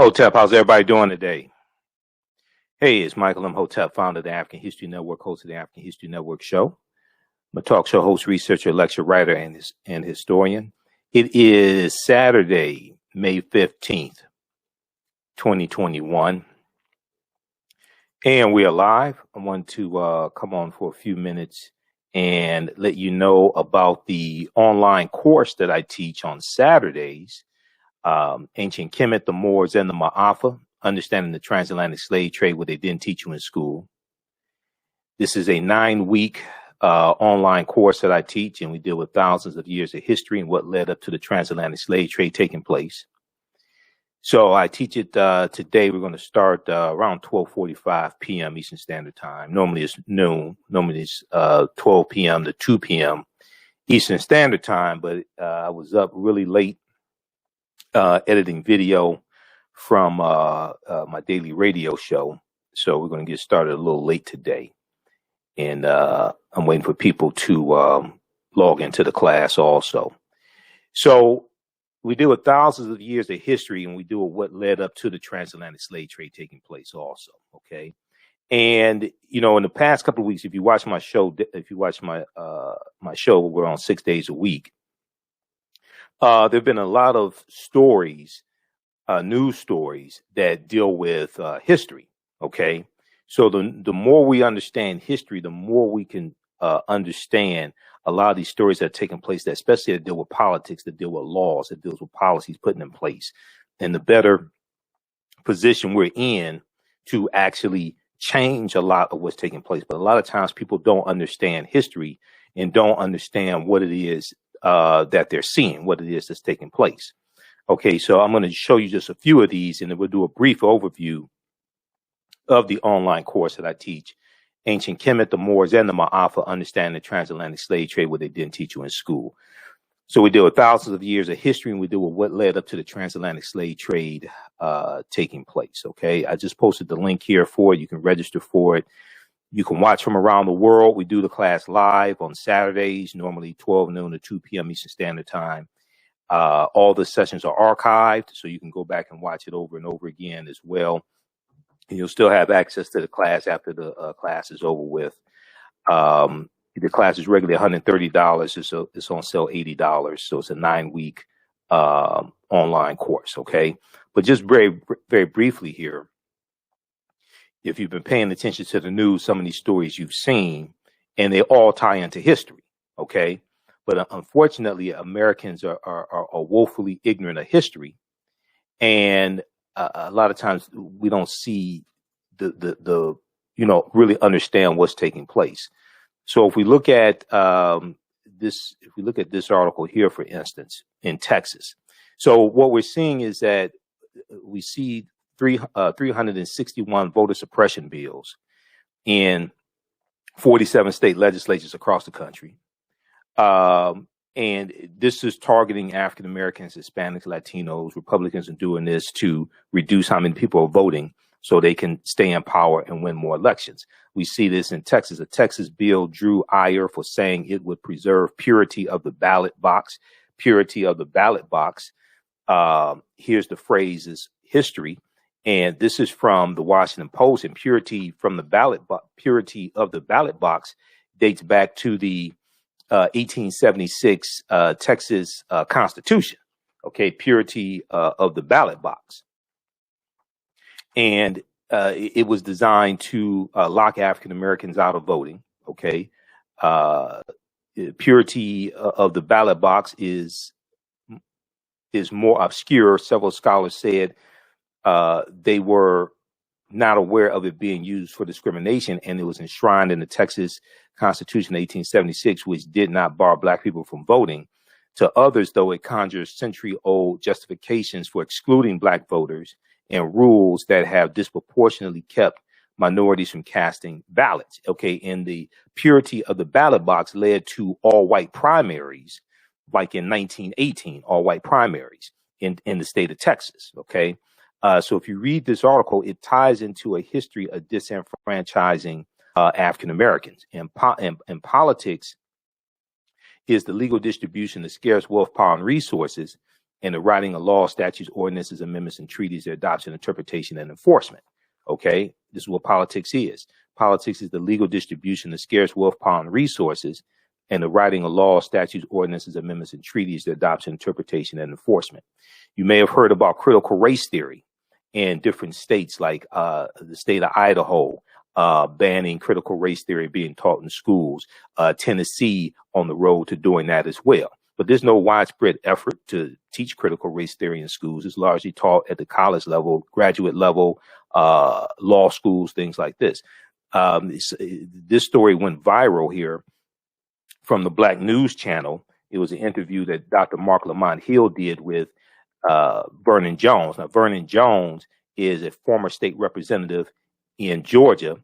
Hotep, how's everybody doing today? Hey, it's Michael Imhotep, founder of the African History Network, host of the African History Network show. I'm a talk show host, researcher, lecture writer, and historian. It is Saturday, May 15th, 2021, and we are live. I want to come on for a few minutes and let you know about the online course that I teach on Saturdays. Ancient Kemet, the Moors, and the Maafa, understanding the transatlantic slave trade, what they didn't teach you in school. This is a 9-week online course that I teach, and we deal with thousands of years of history and what led up to the transatlantic slave trade taking place. So I teach it today. We're going to start around 12:45 p.m. Eastern Standard Time. Normally it's noon. Normally it's 12 p.m. to 2 p.m. Eastern Standard Time, but I was up really late editing video from my daily radio show. So we're going to get started a little late today. And I'm waiting for people to log into the class also. So we deal with thousands of years of history, and we deal with what led up to the transatlantic slave trade taking place also. Okay. And, you know, in the past couple of weeks, if you watch my show, my show, we're on 6 days a week. There have been a lot of stories, news stories that deal with history. Okay. So the more we understand history, the more we can understand a lot of these stories that are taking place, that especially that deal with politics, that deal with laws, that deals with policies putting in place, and the better position we're in to actually change a lot of what's taking place. But a lot of times people don't understand history and don't understand what it is that they're seeing, what it is that's taking place. Okay, so I'm going to show you just a few of these, and then we'll do a brief overview of the online course that I teach, Ancient Kemet, the Moors, and the Maafa, understanding the transatlantic slave trade, what they didn't teach you in school. So we deal with thousands of years of history, and we deal with what led up to the transatlantic slave trade taking place. Okay, I just posted the link here for it. You can register for it. You can watch from around the world. We do the class live on Saturdays, normally 12 noon to 2 p.m. Eastern Standard Time. All the sessions are archived, so you can go back and watch it over and over again as well. And you'll still have access to the class after the class is over with. The class is regularly $130. It's on sale $80. So it's a 9-week online course. Okay. But just very, very briefly here, if you've been paying attention to the news, some of these stories you've seen, and they all tie into history. Okay. But unfortunately, Americans are woefully ignorant of history. And a lot of times we don't see the really understand what's taking place. So if we look at this article here, for instance, in Texas. So what we're seeing is that we see 361 voter suppression bills in 47 state legislatures across the country. And this is targeting African Americans, Hispanics, Latinos. Republicans are doing this to reduce how many people are voting so they can stay in power and win more elections. We see this in Texas. A Texas bill drew ire for saying it would preserve purity of the ballot box. Purity of the ballot box. Here's the phrase's history. And this is from the Washington Post. And purity of the ballot box dates back to the 1876 Texas Constitution. Okay, purity of the ballot box. And it was designed to lock African Americans out of voting. Okay, purity of the ballot box is more obscure. Several scholars said they were not aware of it being used for discrimination, and it was enshrined in the Texas Constitution of 1876, which did not bar Black people from voting. To others, though, it conjures century-old justifications for excluding Black voters and rules that have disproportionately kept minorities from casting ballots. Okay, and the purity of the ballot box led to all-white primaries, like in 1918, all-white primaries in the state of Texas. Okay. So if you read this article, it ties into a history of disenfranchising African Americans. And politics is the legal distribution of scarce wealth, power, and resources and the writing of laws, statutes, ordinances, amendments, and treaties, their adoption, interpretation, and enforcement. Okay, this is what politics is. Politics is the legal distribution of scarce wealth, power, and resources, and the writing of laws, statutes, ordinances, amendments, and treaties, their adoption, interpretation, and enforcement. You may have heard about critical race theory in different states, like the state of Idaho, banning critical race theory being taught in schools, Tennessee on the road to doing that as well. But there's no widespread effort to teach critical race theory in schools. It's largely taught at the college level, graduate level, law schools, things like this. This story went viral here from the Black News Channel. It was an interview that Dr. Mark Lamont Hill did with Vernon Jones. Now, Vernon Jones is a former state representative in Georgia.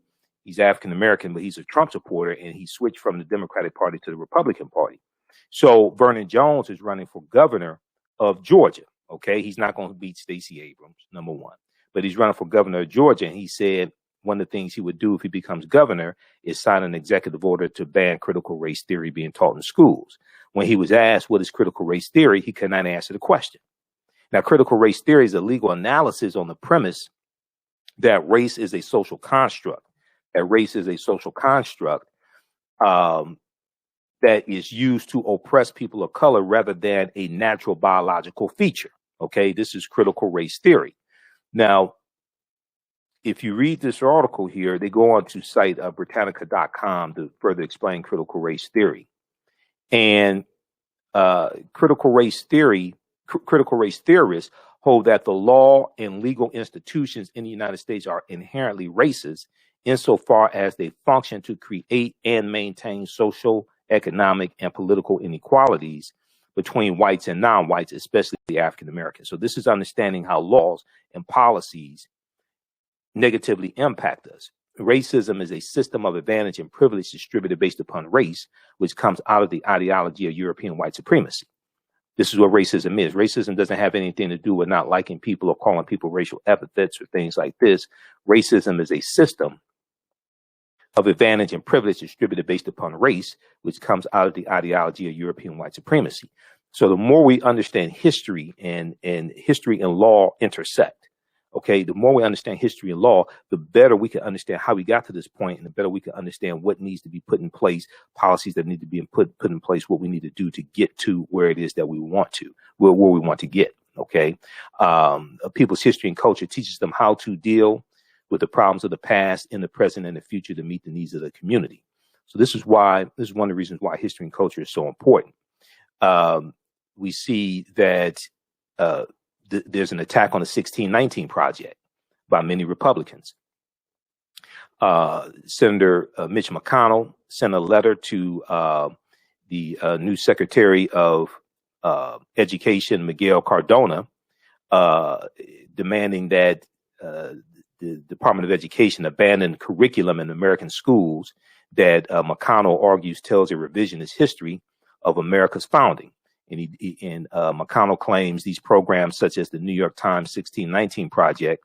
He's African American, but he's a Trump supporter, and he switched from the Democratic Party to the Republican Party. So Vernon Jones is running for governor of Georgia. Okay, he's not going to beat Stacey Abrams, number one, but he's running for governor of Georgia. And he said one of the things he would do if he becomes governor is sign an executive order to ban critical race theory being taught in schools. When he was asked what is critical race theory, he could not answer the question. Now, critical race theory is a legal analysis on the premise that race is a social construct. That race is a social construct that is used to oppress people of color rather than a natural biological feature. Okay, this is critical race theory. Now, if you read this article here, they go on to cite Britannica.com to further explain critical race theory. And critical race theorists hold that the law and legal institutions in the United States are inherently racist insofar as they function to create and maintain social, economic, and political inequalities between whites and non-whites, especially the African Americans. So this is understanding how laws and policies negatively impact us. Racism is a system of advantage and privilege distributed based upon race, which comes out of the ideology of European white supremacy. This is what racism is. Racism doesn't have anything to do with not liking people or calling people racial epithets or things like this. Racism is a system of advantage and privilege distributed based upon race, which comes out of the ideology of European white supremacy. So the more we understand history and history and law intersect, okay, the more we understand history and law, the better we can understand how we got to this point, and the better we can understand what needs to be put in place, policies that need to be put in place, what we need to do to get to where it is that we want to, where we want to get. Okay, people's history and culture teaches them how to deal with the problems of the past, in the present, and the future to meet the needs of the community. So this is one of the reasons why history and culture is so important. We see that there's an attack on the 1619 Project by many Republicans. Senator Mitch McConnell sent a letter to the new Secretary of Education, Miguel Cardona, demanding that the Department of Education abandon curriculum in American schools that McConnell argues tells a revisionist history of America's founding. And McConnell claims these programs, such as the New York Times 1619 Project,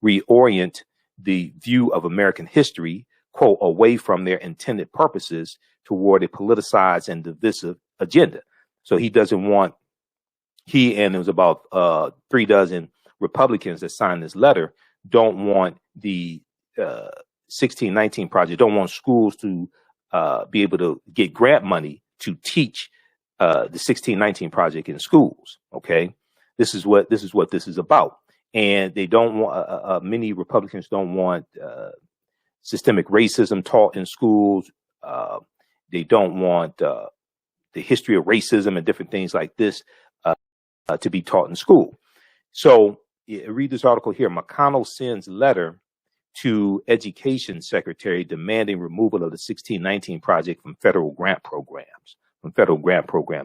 reorient the view of American history, quote, away from their intended purposes toward a politicized and divisive agenda. So he doesn't want, and it was about 3 dozen Republicans that signed this letter, don't want the 1619 Project, don't want schools to be able to get grant money to teach the 1619 Project in schools. Okay, this is what this is about, and they don't want. Many Republicans don't want systemic racism taught in schools. They don't want the history of racism and different things like this to be taught in school. So read this article here. McConnell sends letter to Education Secretary demanding removal of the 1619 Project from federal grant programs.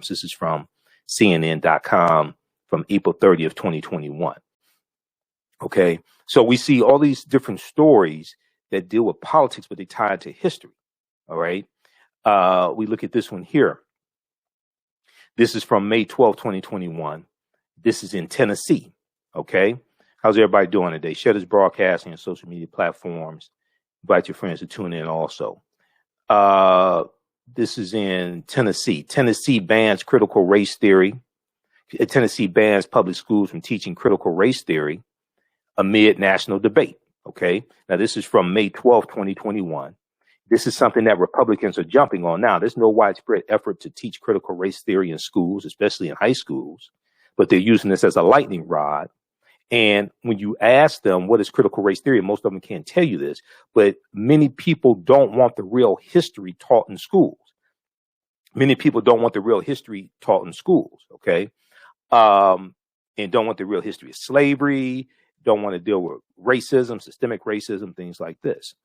This is from CNN.com from April 30th, 2021. Okay, so we see all these different stories that deal with politics, but they tie into history. All right, we look at this one here. This is from May 12, 2021. This is in Tennessee. Okay, how's everybody doing today? Share this broadcast on your social media platforms. Invite your friends to tune in also. This is in Tennessee. Tennessee bans critical race theory. Tennessee bans public schools from teaching critical race theory amid national debate. Okay. Now, this is from May 12, 2021. This is something that Republicans are jumping on now. There's no widespread effort to teach critical race theory in schools, especially in high schools, but they're using this as a lightning rod. And when you ask them what is critical race theory, most of them can't tell you this, but many people don't want the real history taught in schools. Many people don't want the real history taught in schools, okay? And don't want the real history of slavery, don't want to deal with racism, systemic racism, things like this.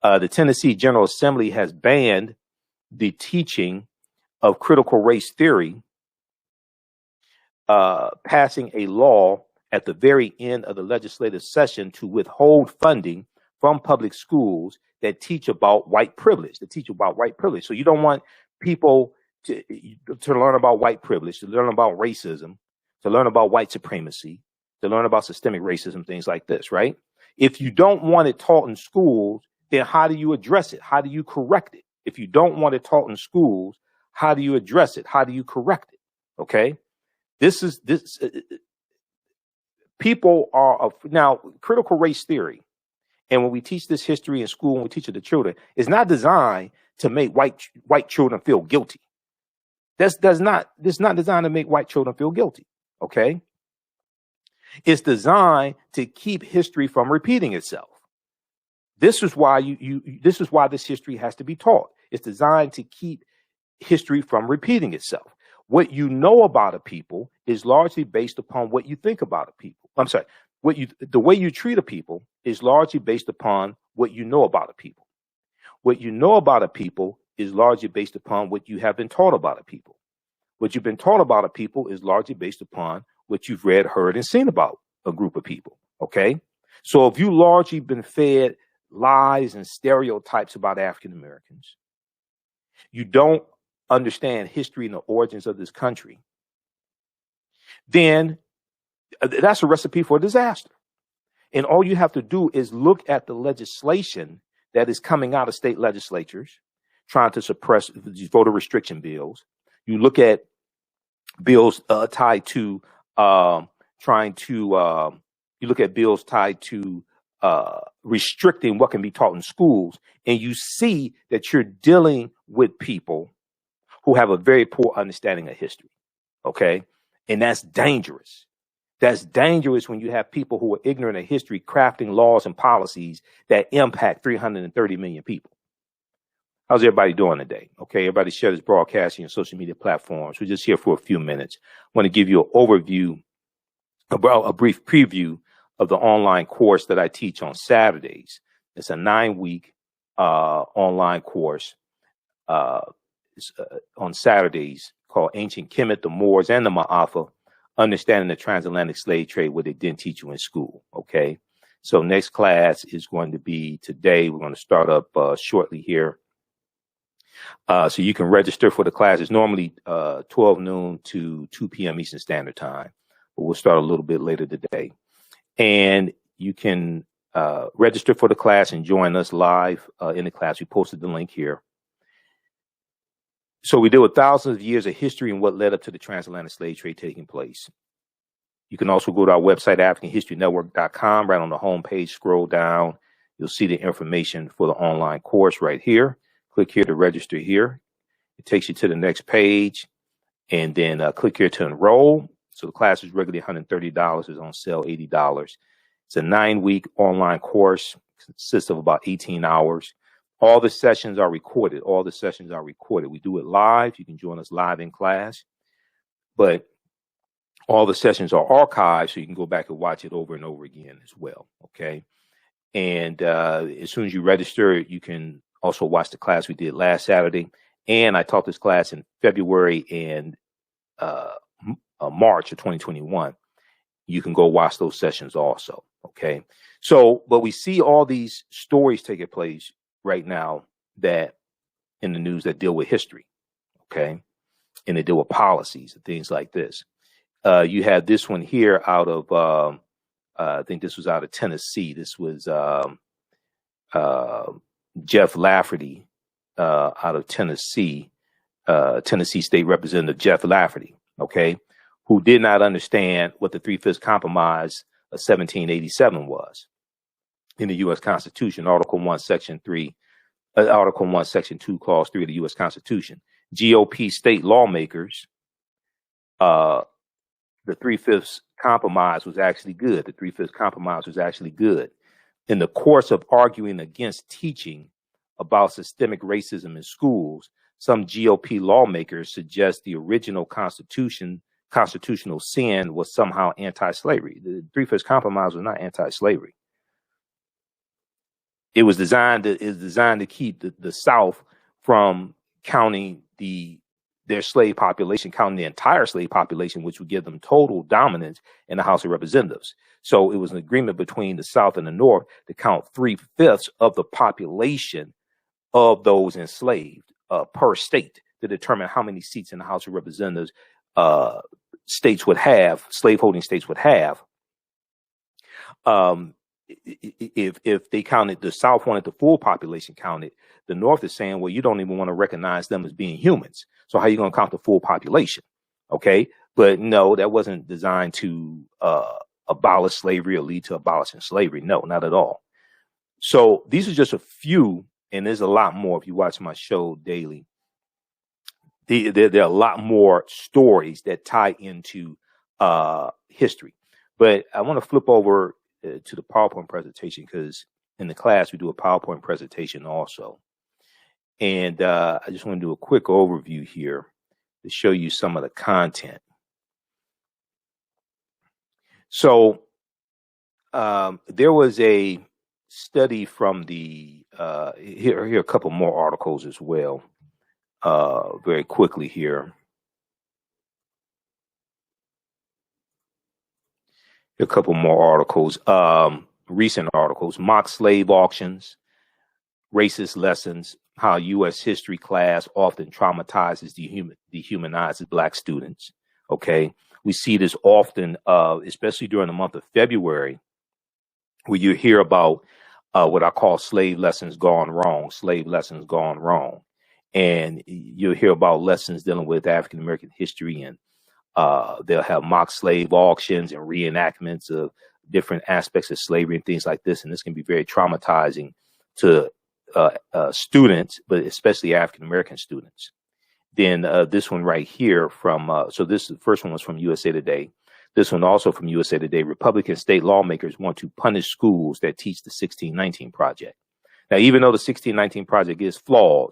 The Tennessee General Assembly has banned the teaching of critical race theory, passing a law at the very end of the legislative session to withhold funding from public schools that teach about white privilege, So you don't want people to learn about white privilege, to learn about racism, to learn about white supremacy, to learn about systemic racism, things like this, right? If you don't want it taught in schools, then how do you address it? How do you correct it? If you don't want it taught in schools, how do you address it? How do you correct it? Okay. People are now critical race theory. And when we teach this history in school, when we teach it to children, it's not designed to make white children feel guilty. This not designed to make white children feel guilty. Okay. It's designed to keep history from repeating itself. This is why this is why this history has to be taught. It's designed to keep history from repeating itself. What you know about a people is largely based upon what you think about a people. I'm sorry, the way you treat a people is largely based upon what you know about a people. What you know about a people is largely based upon what you have been taught about a people. What you've been taught about a people is largely based upon what you've read, heard, and seen about a group of people. Okay. So if you largely been fed lies and stereotypes about African Americans, you don't understand history and the origins of this country, then that's a recipe for disaster. And all you have to do is look at the legislation that is coming out of state legislatures trying to suppress these voter restriction bills. You look at bills tied to restricting what can be taught in schools, and you see that you're dealing with people who have a very poor understanding of history. Okay. And that's dangerous. That's dangerous when you have people who are ignorant of history crafting laws and policies that impact 330 million people. How's everybody doing today? Okay, everybody share this broadcast on your social media platforms. We're just here for a few minutes. I want to give you an overview, a brief preview of the online course that I teach on Saturdays. It's a 9-week online course on Saturdays called Ancient Kemet, the Moors, and the Maafa, Understanding the Transatlantic Slave Trade, what they didn't teach you in school. Okay, so next class is going to be today. We're going to start up shortly here. So you can register for the class. It's normally 12 noon to 2 p.m. Eastern Standard Time, but we'll start a little bit later today. And you can register for the class and join us live in the class. We posted the link here. So we deal with thousands of years of history and what led up to the transatlantic slave trade taking place. You can also go to our website, AfricanHistoryNetwork.com. Right on the home page, scroll down. You'll see the information for the online course right here. Click here to register here. It takes you to the next page, and then click here to enroll. So the class is regularly $130. It's on sale $80. It's a 9-week online course. It consists of about 18 hours. All the sessions are recorded. We do it live. You can join us live in class, but all the sessions are archived, so you can go back and watch it over and over again as well. Okay. And as soon as you register, you can also watch the class we did last Saturday. And I taught this class in February and March of 2021. You can go watch those sessions also. Okay. So, but we see all these stories taking place right now that in the news that deal with history. Okay. And they deal with policies and things like this. You have this one here out of, I think this was out of Tennessee. This was Jeff Lafferty out of Tennessee, Tennessee State Representative Jeff Lafferty, okay, who did not understand what the Three-Fifths Compromise of 1787 was in the U.S. Constitution, Article 1, Section 3, Article 1, Section 2, Clause 3 of the U.S. Constitution. GOP state lawmakers, the Three-Fifths Compromise was actually good. The Three-Fifths Compromise was actually good. In the course of arguing against teaching about systemic racism in schools, some GOP lawmakers suggest the original constitutional sin was somehow anti-slavery. The Three-Fifths Compromise was not anti-slavery. It was designed to keep the South from counting their slave population, counting the entire slave population, which would give them total dominance in the House of Representatives. So it was an agreement between the South and the North to count 3/5 of the population of those enslaved per state to determine how many seats in the House of Representatives states would have, slaveholding states would have. If they counted, the South wanted the full population counted, the North is saying, well, you don't even want to recognize them as being humans. So how are you going to count the full population? Okay. But no, that wasn't designed to abolish slavery or lead to abolishing slavery. No, not at all. So these are just a few, and there's a lot more if you watch my show daily. There are a lot more stories that tie into history. But I want to flip over to the PowerPoint presentation, because in the class we do a PowerPoint presentation also. And I just want to do a quick overview here to show you some of the content. So there was a study from the, here are a couple more articles as well, very quickly here. A couple more articles, recent articles: mock slave auctions, racist lessons, how U.S. history class often traumatizes, dehumanizes Black students. Okay. We see this often, especially during the month of February, where you hear about what I call slave lessons gone wrong, slave lessons gone wrong. And you'll hear about lessons dealing with African-American history, and they'll have mock slave auctions and reenactments of different aspects of slavery and things like this. And this can be very traumatizing to students, but especially African-American students. Then this one right here from, so this the first one was from USA Today. This one also from USA Today. Republican state lawmakers want to punish schools that teach the 1619 Project. Now, even though the 1619 Project is flawed,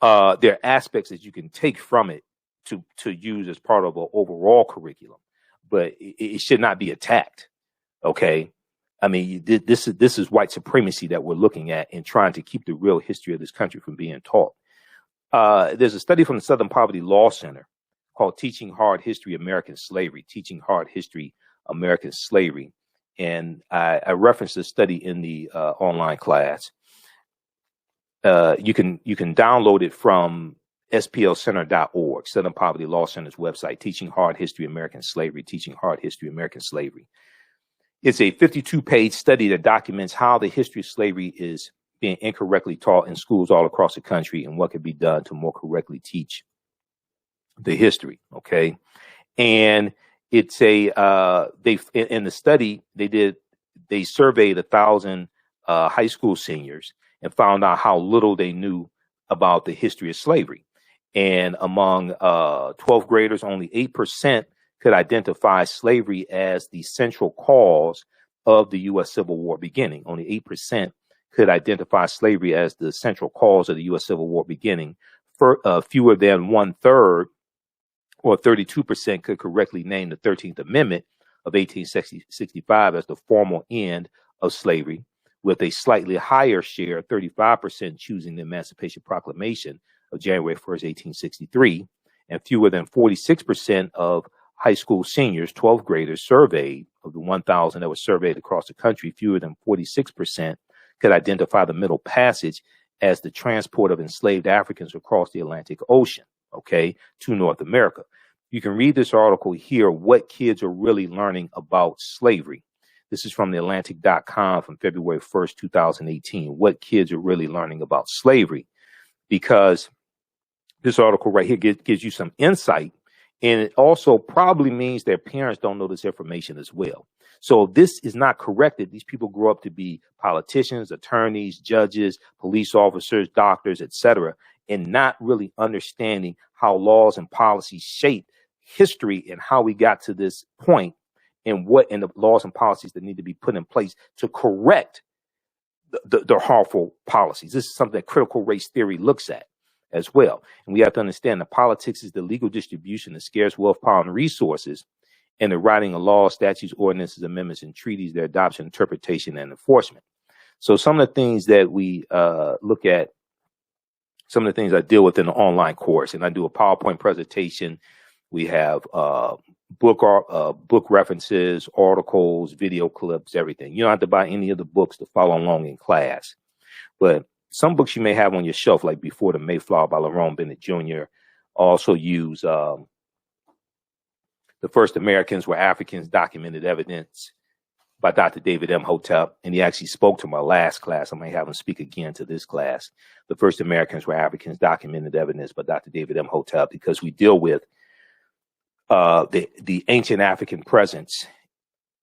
there are aspects that you can take from it to use as part of an overall curriculum, but it should not be attacked. Okay. I mean, this is white supremacy that we're looking at and trying to keep the real history of this country from being taught. There's a study from the Southern Poverty Law Center called Teaching Hard History, American Slavery, Teaching Hard History, American Slavery. And I referenced this study in the online class. You can download it from splcenter.org, Southern Poverty Law Center's website, Teaching Hard History, American Slavery, Teaching Hard History, American Slavery. It's a 52-page study that documents how the history of slavery is being incorrectly taught in schools all across the country and what could be done to more correctly teach the history. Okay. And it's in the study they surveyed 1,000 high school seniors and found out how little they knew about the history of slavery. And among 12th graders, only 8% could identify slavery as the central cause of the U.S. Civil War beginning. Only 8% could identify slavery as the central cause of the U.S. Civil War beginning. Fewer than 1/3, or 32%, could correctly name the 13th Amendment of 1865 as the formal end of slavery, with a slightly higher share, 35%, choosing the Emancipation Proclamation of January 1st, 1863, and fewer than 46% of high school seniors, 12th graders surveyed, of the 1,000 that were surveyed across the country, fewer than 46% could identify the Middle Passage as the transport of enslaved Africans across the Atlantic Ocean, okay, to North America. You can read this article here, What Kids Are Really Learning About Slavery. This is from theatlantic.com from February 1st, 2018. What kids are really learning about slavery, because this article right here gives you some insight And it also probably means their parents don't know this information as well. So if this is not corrected, these people grow up to be politicians, attorneys, judges, police officers, doctors, etc., and not really understanding how laws and policies shape history and how we got to this point, and what in the laws and policies that need to be put in place to correct the harmful policies. This is something that critical race theory looks at as well. And we have to understand that politics is the legal distribution of scarce wealth, power, and resources, and the writing of laws, statutes, ordinances, amendments, and treaties, their adoption, interpretation, and enforcement. So some of the things that we look at, some of the things I deal with in the online course, and I do a PowerPoint presentation. We have book references, articles, video clips, everything. You don't have to buy any of the books to follow along in class. But some books you may have on your shelf, like Before the Mayflower by Lerone Bennett Jr., also use The First Americans Were Africans, Documented Evidence by Dr. David Imhotep. And he actually spoke to my last class. I may have him speak again to this class. The First Americans Were Africans, Documented Evidence by Dr. David Imhotep, because we deal with the ancient African presence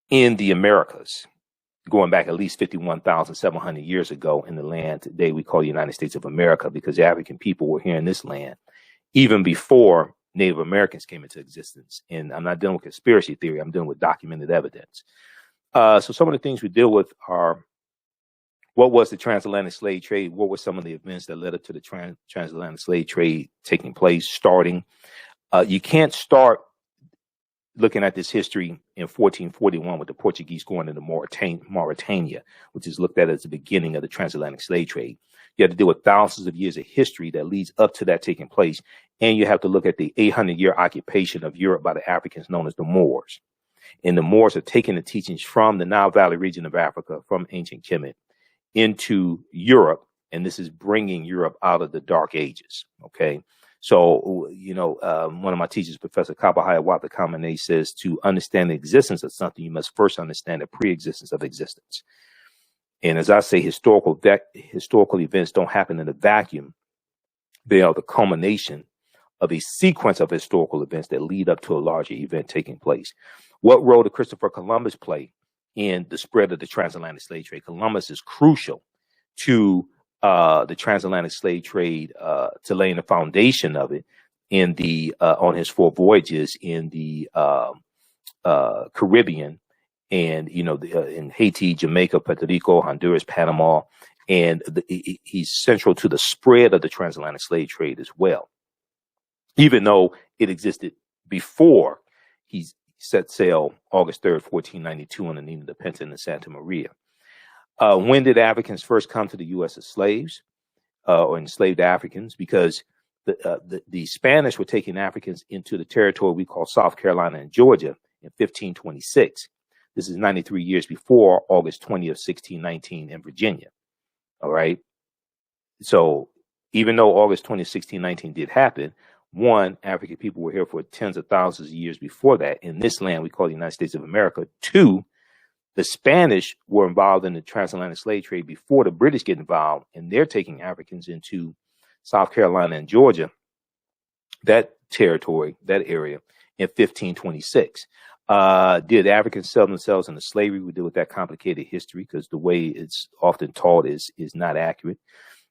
in the Americas, going back at least 51,700 years ago in the land today we call the United States of America, because the African people were here in this land even before Native Americans came into existence. And I'm not dealing with conspiracy theory. I'm dealing with documented evidence. So some of the things we deal with are, what was the transatlantic slave trade? What were some of the events that led up to the transatlantic slave trade taking place, starting? You can't start looking at this history in 1441 with the Portuguese going into Mauritania, which is looked at as the beginning of the transatlantic slave trade. You have to deal with thousands of years of history that leads up to that taking place. And you have to look at the 800-year occupation of Europe by the Africans known as the Moors. And the Moors are taking the teachings from the Nile Valley region of Africa, from ancient Kemet, into Europe. And this is bringing Europe out of the Dark Ages. Okay. So, one of my teachers, Professor Kabahaya Watakamane, says to understand the existence of something, you must first understand the pre-existence of existence. And as I say, historical events don't happen in a vacuum. They are the culmination of a sequence of historical events that lead up to a larger event taking place. What role did Christopher Columbus play in the spread of the transatlantic slave trade? Columbus is crucial to the transatlantic slave trade, to laying the foundation of it in the on his 4 voyages in the Caribbean, and in Haiti, Jamaica, Puerto Rico, Honduras, Panama, and he's central to the spread of the transatlantic slave trade as well. Even though it existed before he set sail August 3rd, 1492 on the Nina de Pinta in Santa Maria. When did Africans first come to the U.S. as slaves, or enslaved Africans? Because the Spanish were taking Africans into the territory we call South Carolina and Georgia in 1526. This is 93 years before August 20th, 1619 in Virginia. All right. So even though August 20th, 1619 did happen, one, African people were here for tens of thousands of years before that in this land we call the United States of America. Two, the Spanish were involved in the transatlantic slave trade before the British get involved, and they're taking Africans into South Carolina and Georgia, that territory, that area, in 1526. Did Africans sell themselves into slavery? We deal with that complicated history because the way it's often taught is not accurate.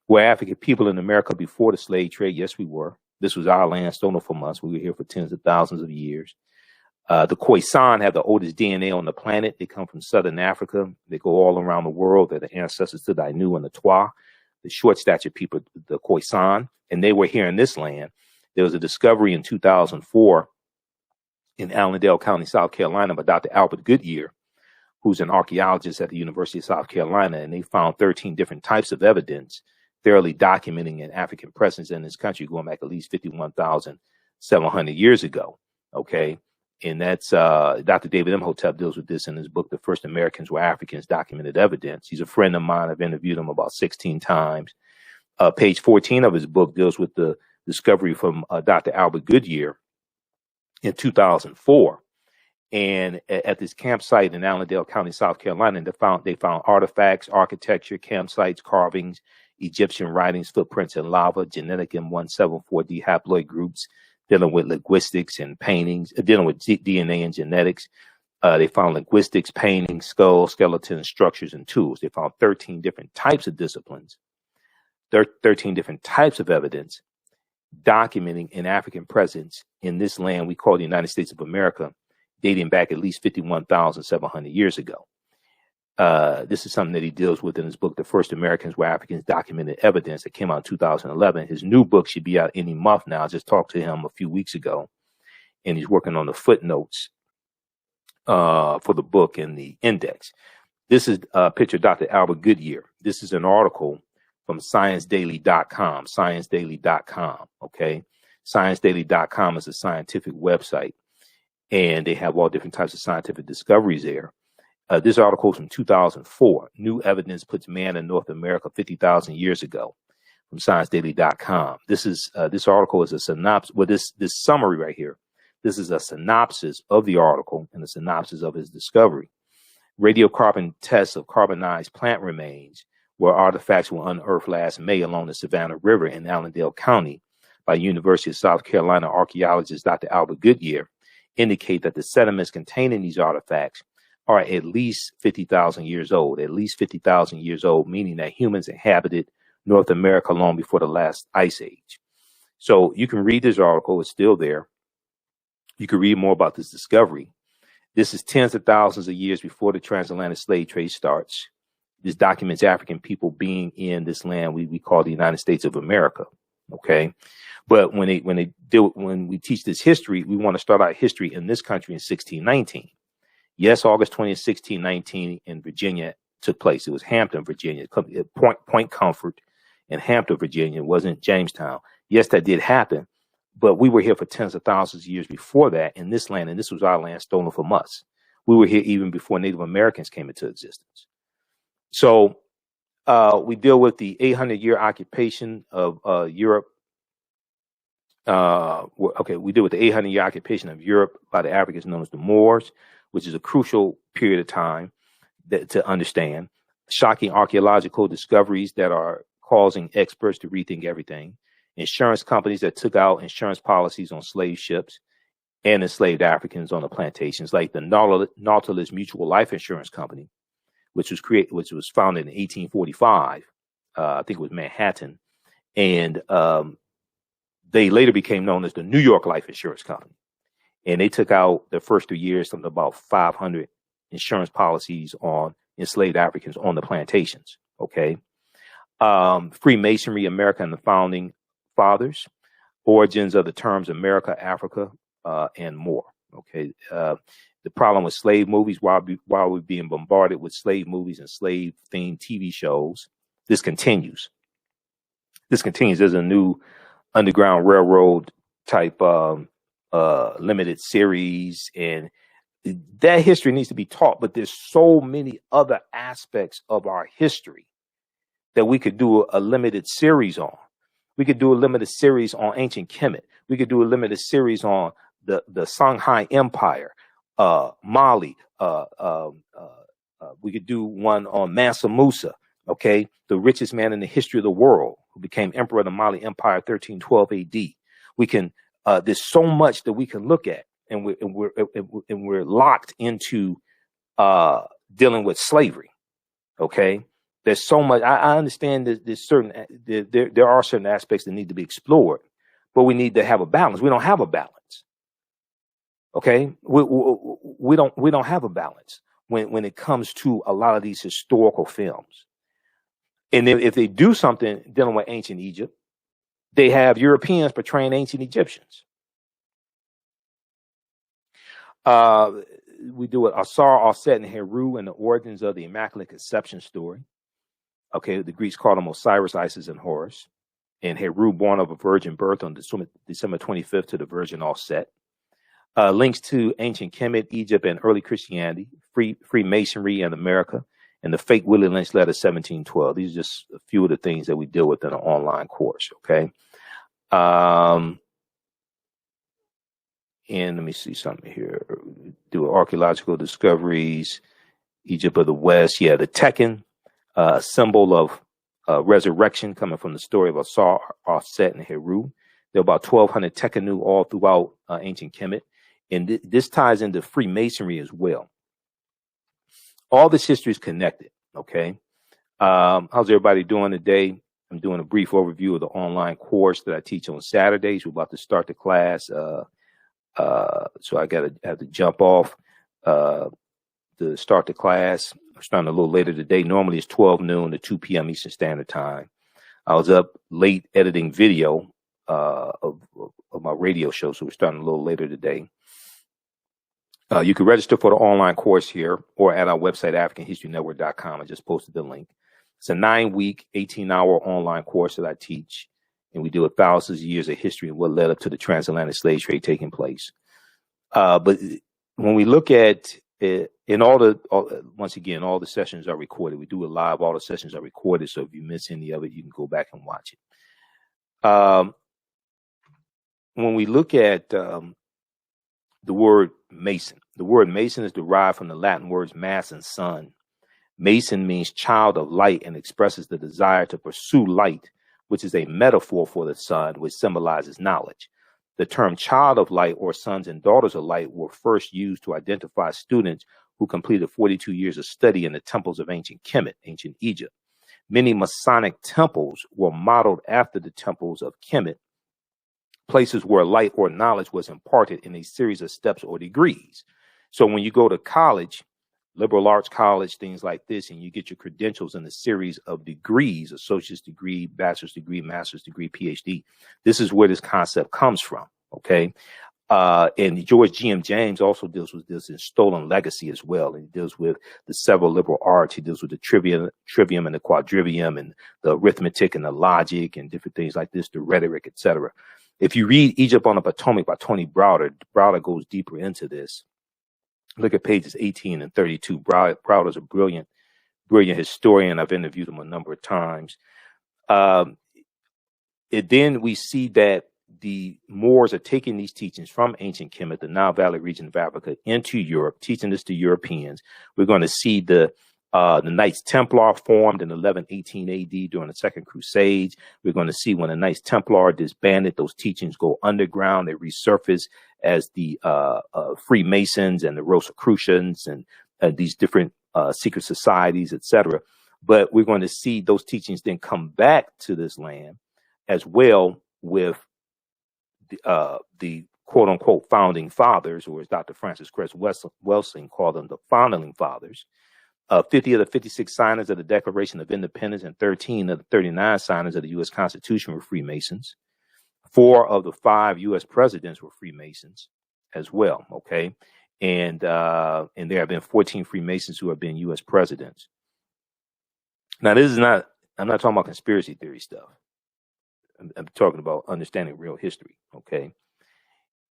Were African people in America before the slave trade? Yes, we were. This was our land stolen from us. We were here for tens of thousands of years. The Khoisan have the oldest DNA on the planet. They come from Southern Africa. They go all around the world. They're the ancestors to the Ainu and the Twa, the short-statured people, the Khoisan, and they were here in this land. There was a discovery in 2004 in Allendale County, South Carolina, by Dr. Albert Goodyear, who's an archaeologist at the University of South Carolina, and they found 13 different types of evidence thoroughly documenting an African presence in this country going back at least 51,700 years ago. Okay. And that's Dr. David Imhotep deals with this in his book, The First Americans Were Africans, Documented Evidence. He's a friend of mine. I've interviewed him about 16 times. Page 14 of his book deals with the discovery from Dr. Albert Goodyear in 2004. And at this campsite in Allendale County, South Carolina, they found artifacts, architecture, campsites, carvings, Egyptian writings, footprints in lava, genetic M174D haploid groups, dealing with linguistics and paintings, dealing with DNA and genetics. They found linguistics, paintings, skulls, skeletons, structures, and tools. They found 13 different types of disciplines, 13 different types of evidence documenting an African presence in this land we call the United States of America, dating back at least 51,700 years ago. This is something that he deals with in his book, The First Americans Were Africans, Documented Evidence, that came out in 2011. His new book should be out any month now. I just talked to him a few weeks ago, and he's working on the footnotes for the book and the index. This is a picture of Dr. Albert Goodyear. This is an article from ScienceDaily.com, ScienceDaily.com, okay? ScienceDaily.com is a scientific website, and they have all different types of scientific discoveries there. This article is from 2004. New evidence puts man in North America 50,000 years ago, from ScienceDaily.com. This article is a synopsis. Well, this summary right here, this is a synopsis of the article and a synopsis of his discovery. Radiocarbon tests of carbonized plant remains where artifacts were unearthed last May along the Savannah River in Allendale County by University of South Carolina archaeologist Dr. Albert Goodyear indicate that the sediments containing these artifacts are at least 50,000 years old, meaning that humans inhabited North America long before the last ice age. So you can read this article. It's still there. You can read more about this discovery. This is tens of thousands of years before the transatlantic slave trade starts. This documents African people being in this land we call the United States of America. Okay. But when we teach this history, we want to start our history in this country in 1619. Yes, August 20th, 1619 in Virginia took place. It was Hampton, Virginia, Point Comfort in Hampton, Virginia. It wasn't Jamestown. Yes, that did happen, but we were here for tens of thousands of years before that in this land, and this was our land stolen from us. We were here even before Native Americans came into existence. So we deal with the 800-year occupation of Europe. We deal with the 800-year occupation of Europe by the Africans known as the Moors, which is a crucial period of time to understand. Shocking archaeological discoveries that are causing experts to rethink everything. Insurance companies that took out insurance policies on slave ships and enslaved Africans on the plantations, like the Nautilus Mutual Life Insurance Company, which was founded in 1845. I think it was Manhattan. And they later became known as the New York Life Insurance Company. And they took out the first 3 years, something about 500 insurance policies on enslaved Africans on the plantations. Okay. Freemasonry, America and the Founding Fathers, origins of the terms America, Africa, and more. Okay. The problem with slave movies, while we're being bombarded with slave movies and slave themed TV shows, this continues. There's a new Underground Railroad type limited series, and that history needs to be taught. But there's so many other aspects of our history that we could do a limited series on. We could do a limited series on ancient Kemet. We could do a limited series on the Songhai Empire, Mali. We could do one on Mansa Musa, okay, the richest man in the history of the world, who became emperor of the Mali Empire 1312 AD. We can there's so much that we can look at, and we're locked into dealing with slavery. Okay, there's so much. I understand that there are certain aspects that need to be explored, but we need to have a balance. We don't have a balance. Okay, we don't have a balance when it comes to a lot of these historical films. And if they do something dealing with ancient Egypt, they have Europeans portraying ancient Egyptians. We do it Asar, Offset, and Heru, and the origins of the Immaculate Conception story. Okay, the Greeks called them Osiris, Isis, and Horus. And Heru, born of a virgin birth on December 25th to the Virgin Offset. Links to ancient Kemet, Egypt, and early Christianity, Freemasonry and America, and the fake Willie Lynch letter 1712. These are just a few of the things that we deal with in an online course, okay? And let me see something here. Do archaeological discoveries, Egypt of the West. Yeah, the Tekken, a symbol of resurrection coming from the story of Asar, Offset, and Heru. There are about 1,200 Tekenu all throughout ancient Kemet. And this ties into Freemasonry as well. All this history is connected, okay? How's everybody doing today? I'm doing a brief overview of the online course that I teach on Saturdays. We're about to start the class. So I have to jump off to start the class. I'm starting a little later today. Normally it's 12 noon to 2 p.m. Eastern Standard Time. I was up late editing video of my radio show, so we're starting a little later today. You can register for the online course here or at our website, AfricanHistoryNetwork.com. I just posted the link. It's a 9-week, 18-hour online course that I teach, and we deal with thousands of years of history and what led up to the transatlantic slave trade taking place. But when we look at it, once again, all the sessions are recorded. We do it live. All the sessions are recorded. So if you miss any of it, you can go back and watch it. When we look at the word Mason is derived from the Latin words mass and sun. Mason means child of light and expresses the desire to pursue light, which is a metaphor for the sun, which symbolizes knowledge. The term child of light or sons and daughters of light were first used to identify students who completed 42 years of study in the temples of ancient Kemet, ancient Egypt. Many Masonic temples were modeled after the temples of Kemet, places where light or knowledge was imparted in a series of steps or degrees. So when you go to college, liberal arts college, things like this, and you get your credentials in a series of degrees, associate's degree, bachelor's degree, master's degree, PhD. This is where this concept comes from, okay? And George G.M. James also deals with this in Stolen Legacy as well. And he deals with the several liberal arts. He deals with the trivium and the quadrivium and the arithmetic and the logic and different things like this, the rhetoric, etc. If you read Egypt on the Potomac by Tony Browder, Browder goes deeper into this. Look at pages 18 and 32. Browder's a brilliant historian. I've interviewed him a number of times. Then we see that the Moors are taking these teachings from ancient Kemet, the Nile Valley region of Africa, into Europe, teaching this to Europeans. We're going to see the Knights Templar formed in 1118 AD during the Second Crusade. We're going to see when the Knights Templar disbanded, those teachings go underground. They resurface as the Freemasons and the Rosicrucians and these different secret societies, etc. But we're going to see those teachings then come back to this land as well with the quote unquote founding fathers, or as Dr. Francis Cress Welsing called them, the founding fathers. 50 of the 56 signers of the Declaration of Independence and 13 of the 39 signers of the U.S. Constitution were Freemasons. 4 of the 5 U.S. presidents were Freemasons as well, okay? And there have been 14 Freemasons who have been U.S. presidents. Now, I'm not talking about conspiracy theory stuff. I'm talking about understanding real history, okay?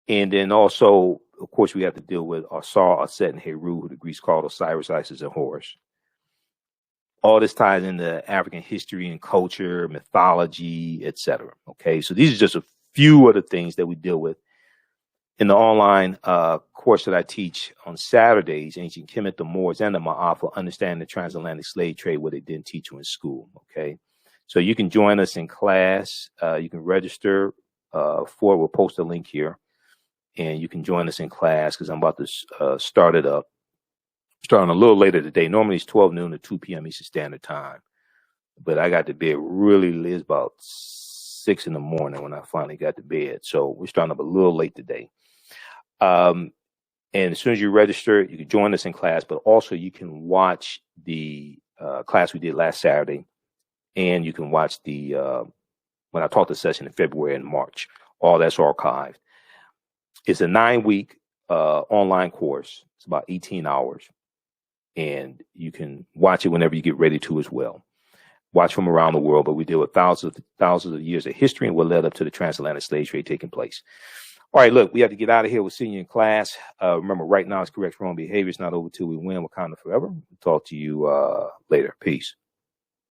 And then also, of course, we have to deal with Asar, Aset, and Heru, who the Greeks called Osiris, Isis, and Horus. All this ties into African history and culture, mythology, etc. Okay, so these are just a few of the things that we deal with in the online course that I teach on Saturdays, Ancient Kemet, the Moors, and the Maafa, Understanding the Transatlantic Slave Trade, what they didn't teach you in school, okay? So you can join us in class. You can register we'll post a link here. And you can join us in class because I'm about to start it up. Starting a little later today. Normally it's 12 noon to 2 p.m. Eastern Standard Time. But I got to bed really late. It's about 6 in the morning when I finally got to bed. So we're starting up a little late today. And as soon as you register, you can join us in class. But also you can watch the class we did last Saturday. And you can watch when I taught the session in February and March. All that's archived. It's a 9-week online course. It's about 18 hours. And you can watch it whenever you get ready to as well. Watch from around the world, but we deal with thousands of years of history and what led up to the transatlantic slave trade taking place. All right, look, we have to get out of here. We'll see you in class. Remember, right now is correct wrong behavior. It's not over till we win. Wakanda forever. We'll talk to you later. Peace.